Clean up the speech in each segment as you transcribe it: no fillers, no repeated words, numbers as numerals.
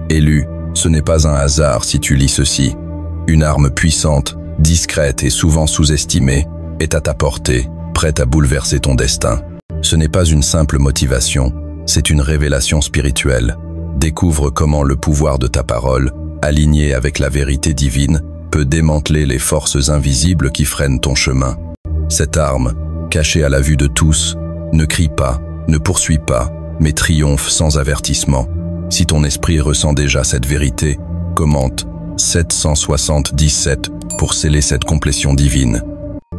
Élu, ce n'est pas un hasard si tu lis ceci. Une arme puissante, discrète et souvent sous-estimée, est à ta portée, prête à bouleverser ton destin. Ce n'est pas une simple motivation, c'est une révélation spirituelle. Découvre comment le pouvoir de ta parole, aligné avec la vérité divine, peut démanteler les forces invisibles qui freinent ton chemin. Cette arme, cachée à la vue de tous, ne crie pas, ne poursuit pas, mais triomphe sans avertissement. Si ton esprit ressent déjà cette vérité, commente 777 pour sceller cette complétion divine.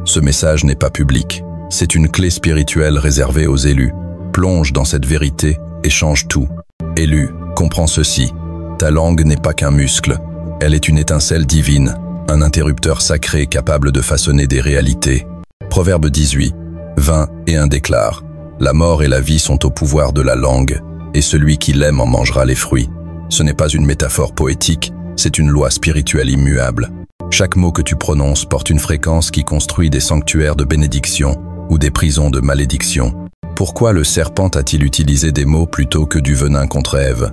Ce message n'est pas public, c'est une clé spirituelle réservée aux élus. Plonge dans cette vérité et change tout. Élu, comprends ceci. Ta langue n'est pas qu'un muscle, elle est une étincelle divine, un interrupteur sacré capable de façonner des réalités. Proverbe 18, 20 et 1 déclare: la mort et la vie sont au pouvoir de la langue, et celui qui l'aime en mangera les fruits. Ce n'est pas une métaphore poétique, c'est une loi spirituelle immuable. Chaque mot que tu prononces porte une fréquence qui construit des sanctuaires de bénédiction ou des prisons de malédiction. Pourquoi le serpent a-t-il utilisé des mots plutôt que du venin contre Ève?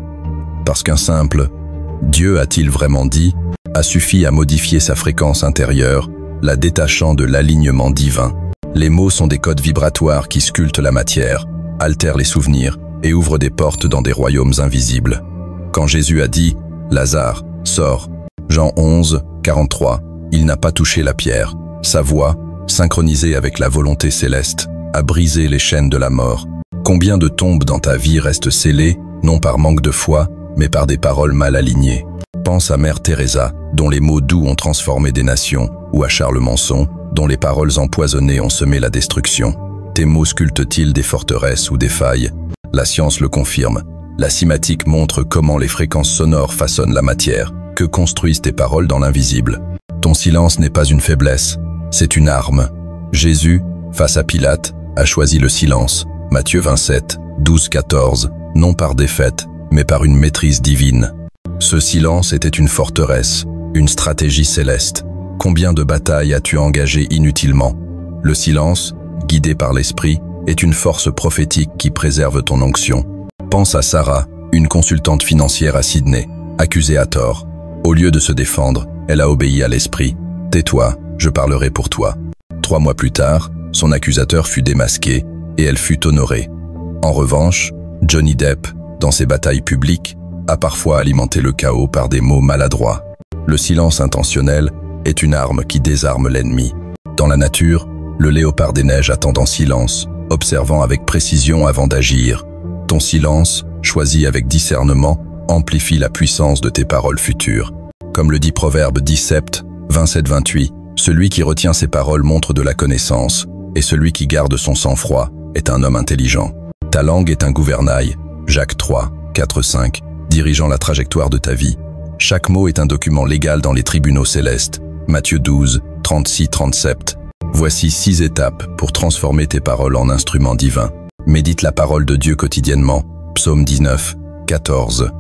Parce qu'un simple « Dieu a-t-il vraiment dit ?» a suffi à modifier sa fréquence intérieure, la détachant de l'alignement divin. Les mots sont des codes vibratoires qui sculptent la matière, altèrent les souvenirs et ouvrent des portes dans des royaumes invisibles. Quand Jésus a dit « Lazare, sors », Jean 11, 43, il n'a pas touché la pierre. Sa voix, synchronisée avec la volonté céleste, a brisé les chaînes de la mort. Combien de tombes dans ta vie restent scellées, non par manque de foi, mais par des paroles mal alignées? Pense à Mère Teresa, dont les mots doux ont transformé des nations, ou à Charles Manson, dont les paroles empoisonnées ont semé la destruction. Tes mots sculptent-ils des forteresses ou des failles? La science le confirme. La cimatique montre comment les fréquences sonores façonnent la matière, que construisent tes paroles dans l'invisible. Ton silence n'est pas une faiblesse, c'est une arme. Jésus, face à Pilate, a choisi le silence. Matthieu 27, 12-14, non par défaite, mais par une maîtrise divine. Ce silence était une forteresse, une stratégie céleste. Combien de batailles as-tu engagées inutilement? Le silence, guidé par l'esprit, est une force prophétique qui préserve ton onction. Pense à Sarah, une consultante financière à Sydney, accusée à tort. Au lieu de se défendre, elle a obéi à l'esprit. Tais-toi, je parlerai pour toi. 3 mois plus tard, son accusateur fut démasqué et elle fut honorée. En revanche, Johnny Depp, dans ses batailles publiques, a parfois alimenté le chaos par des mots maladroits. Le silence intentionnel est une arme qui désarme l'ennemi. Dans la nature, le léopard des neiges attend en silence, observant avec précision avant d'agir. Ton silence, choisi avec discernement, amplifie la puissance de tes paroles futures. Comme le dit Proverbe 17, 27-28, celui qui retient ses paroles montre de la connaissance, et celui qui garde son sang-froid est un homme intelligent. Ta langue est un gouvernail, Jacques 3, 4-5, dirigeant la trajectoire de ta vie. Chaque mot est un document légal dans les tribunaux célestes, Matthieu 12, 36-37. Voici 6 étapes pour transformer tes paroles en instruments divins. Médite la parole de Dieu quotidiennement, Psaume 19, 14.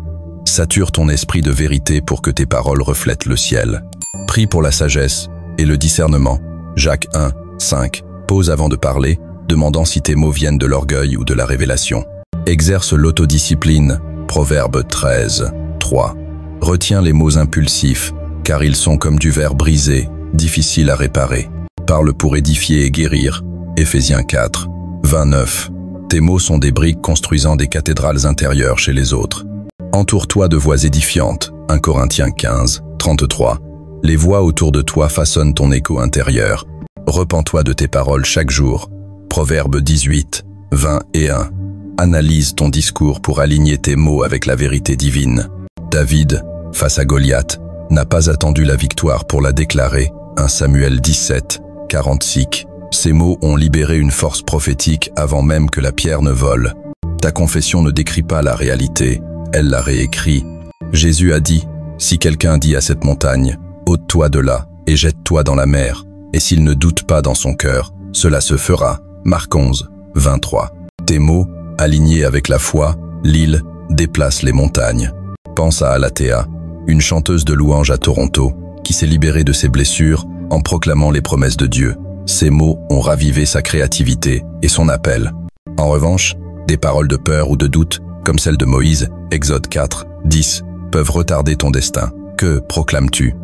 Sature ton esprit de vérité pour que tes paroles reflètent le ciel. Prie pour la sagesse et le discernement, Jacques 1, 5. Pause avant de parler, demandant si tes mots viennent de l'orgueil ou de la révélation. Exerce l'autodiscipline, Proverbe 13, 3. Retiens les mots impulsifs, car ils sont comme du verre brisé, difficiles à réparer. Parle pour édifier et guérir, Éphésiens 4, 29. Tes mots sont des briques construisant des cathédrales intérieures chez les autres. Entoure-toi de voix édifiantes, 1 Corinthiens 15, 33. Les voix autour de toi façonnent ton écho intérieur. Repens-toi de tes paroles chaque jour, Proverbe 18, 20 et 1. Analyse ton discours pour aligner tes mots avec la vérité divine. David, face à Goliath, n'a pas attendu la victoire pour la déclarer, 1 Samuel 17, 46. Ces mots ont libéré une force prophétique avant même que la pierre ne vole. Ta confession ne décrit pas la réalité, elle la réécrit. Jésus a dit, si quelqu'un dit à cette montagne, ôte-toi de là et jette-toi dans la mer, et s'il ne doute pas dans son cœur, cela se fera. Marc 11, 23. Tes mots, alignés avec la foi, l'île, déplacent les montagnes. Pense à Alatea, une chanteuse de louanges à Toronto, qui s'est libérée de ses blessures en proclamant les promesses de Dieu. Ces mots ont ravivé sa créativité et son appel. En revanche, des paroles de peur ou de doute, comme celles de Moïse, Exode 4, 10, peuvent retarder ton destin. Que proclames-tu?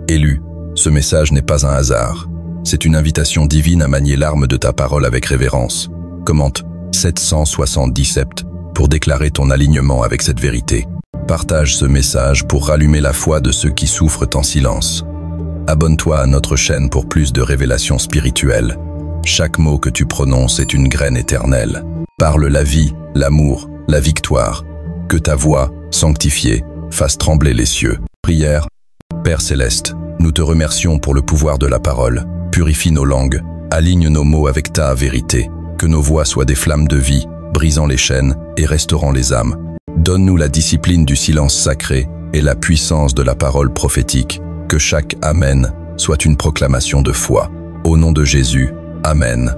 Élu, ce message n'est pas un hasard. C'est une invitation divine à manier l'arme de ta parole avec révérence. Commente 777 pour déclarer ton alignement avec cette vérité. Partage ce message pour rallumer la foi de ceux qui souffrent en silence. Abonne-toi à notre chaîne pour plus de révélations spirituelles. Chaque mot que tu prononces est une graine éternelle. Parle la vie, l'amour, la victoire. Que ta voix, sanctifiée, fasse trembler les cieux. Prière. Père céleste, nous te remercions pour le pouvoir de la parole. Purifie nos langues, aligne nos mots avec ta vérité. Que nos voix soient des flammes de vie, brisant les chaînes et restaurant les âmes. Donne-nous la discipline du silence sacré et la puissance de la parole prophétique. Que chaque Amen soit une proclamation de foi. Au nom de Jésus, Amen.